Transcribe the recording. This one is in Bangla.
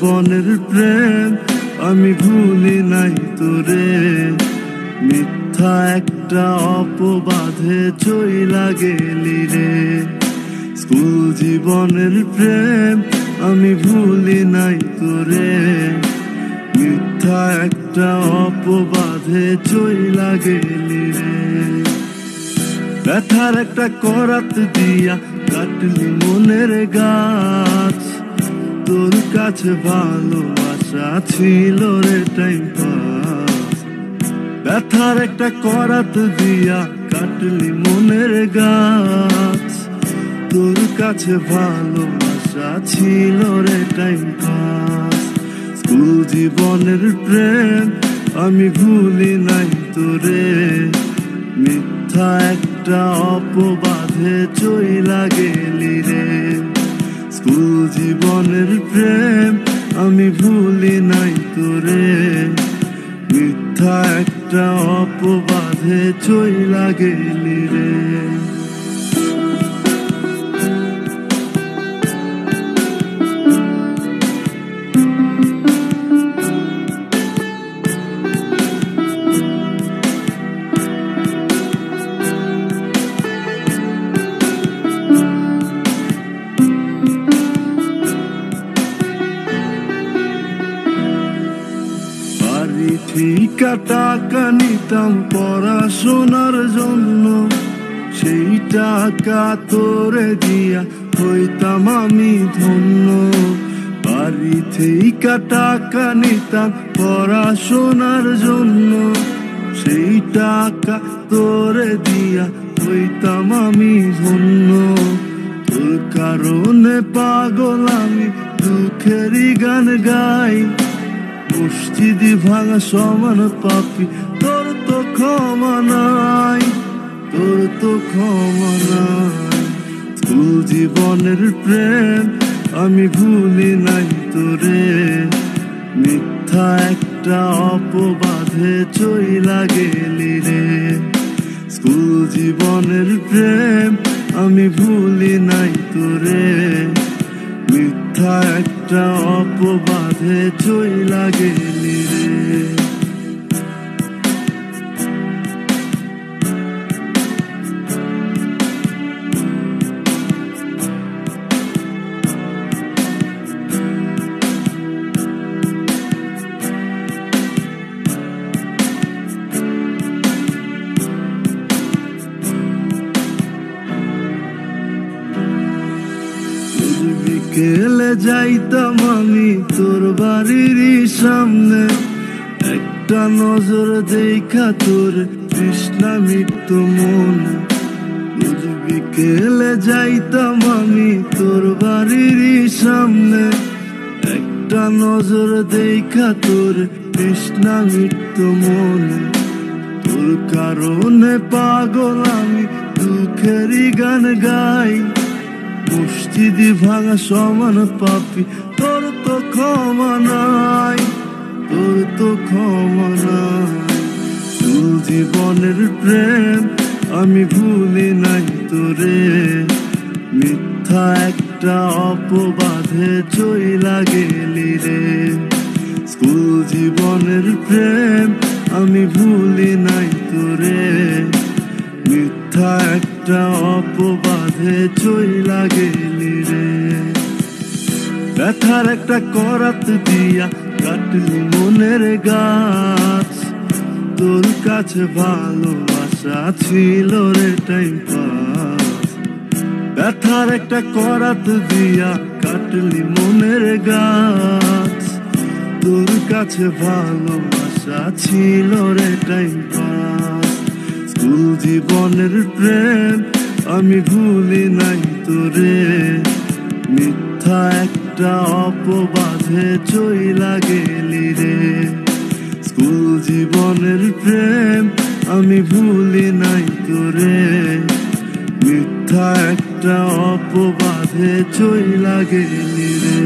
জীবনের প্রেম আমি ভুলি নাই তোরে, মিথ্যা একটা অপবাদে চইলা গেলি রে। স্কুল জীবনের প্রেম আমি ভুলি নাই তোরে, মিথ্যা একটা অপবাদে চইলা গেলি রে। ব্যথার একটা করাত দিয়া কাটলি মনের গাছ, তোর কাছে ভালোবাসা ছিল রে টাইম পাস। ব্যথার একটা করাত দিয়া কাটলি মনের গাছ, তোর কাছে ভালোবাসা ছিল রে টাইম পাস। স্কুল জীবনের প্রেম আমি ভুলি নাই তোরে, মিথ্যা একটা অপবাদে চইলা গেলি রে। স্কুল জীবনের প্রেম আমি ভুলি নাই তোরে, মিথ্যা একটা অপবাদে চইলা গেলি রে। ঠিকা টাকা নিতাম পড়াশোনার জন্য, সেই টাকা তোরে দিয়া হইতাম আমি ধন্য। বাড়ি থেকে টাকা নিতাম পড়াশোনার জন্য, সেই টাকা তোরে দিয়া হইতাম আমি ধন্য। তোর কারণে পাগল আমি দুঃখেরই গান গাই, মসজিদি ভাঙা সমান পাপি তোর তো ক্ষমা নাই, তোর তো ক্ষমা নাই। স্কুল জীবনের প্রেম আমি ভুলি নাই তোরে, মিথ্যা একটা অপবাদে চইলা গেলি রে। স্কুল জীবনের প্রেম আমি ভুলি নাই তোরে, মিথ্যা একটা অপবাদে চইলা গেলি রে। বিকেলে যাইতাম আমি তোর বাড়ির সামনে, একটা নজর দেখা তোর তৃষ্ণা মিটত মনে। বিকেলে যাইতাম আমি তোর বাড়ির সামনে, একটা নজর দেখা তোর তৃষ্ণা মিটত মনে। তোর কারণে পাগল আমি দুঃখেরই গান গাই, মসজিদি ভাঙা সমান পাপি তোর তো ক্ষমা নাই, তোর তো ক্ষমা নাই। স্কুল জীবনের প্রেম আমি ভুলি নাই তোরে, মিথ্যা একটা অপবাদে চইলা গেলি রে। স্কুল জীবনের প্রেম আমি ভুলি নাই তোরে, মিথ্যা একটা অপবাদে চইলা গেলি রে। ব্যথার একটা করাত দিয়া কাটলি মনের গাছ, তোর কাছে ভালোবাসা ছিল রে টাইম পাস। ব্যথার একটা করাত দিয়া কাটলি মনের গাছ, তোর কাছে ভালোবাসা ছিল রে টাইম পাস। স্কুল জীবনের প্রেম আমি ভুলি নাই তোরে, মিথ্যা একটা অপবাদে চইলা গেলি রে। স্কুল জীবনের প্রেম আমি ভুলি নাই তোরে, মিথ্যা একটা অপবাদে চইলা গেলি রে।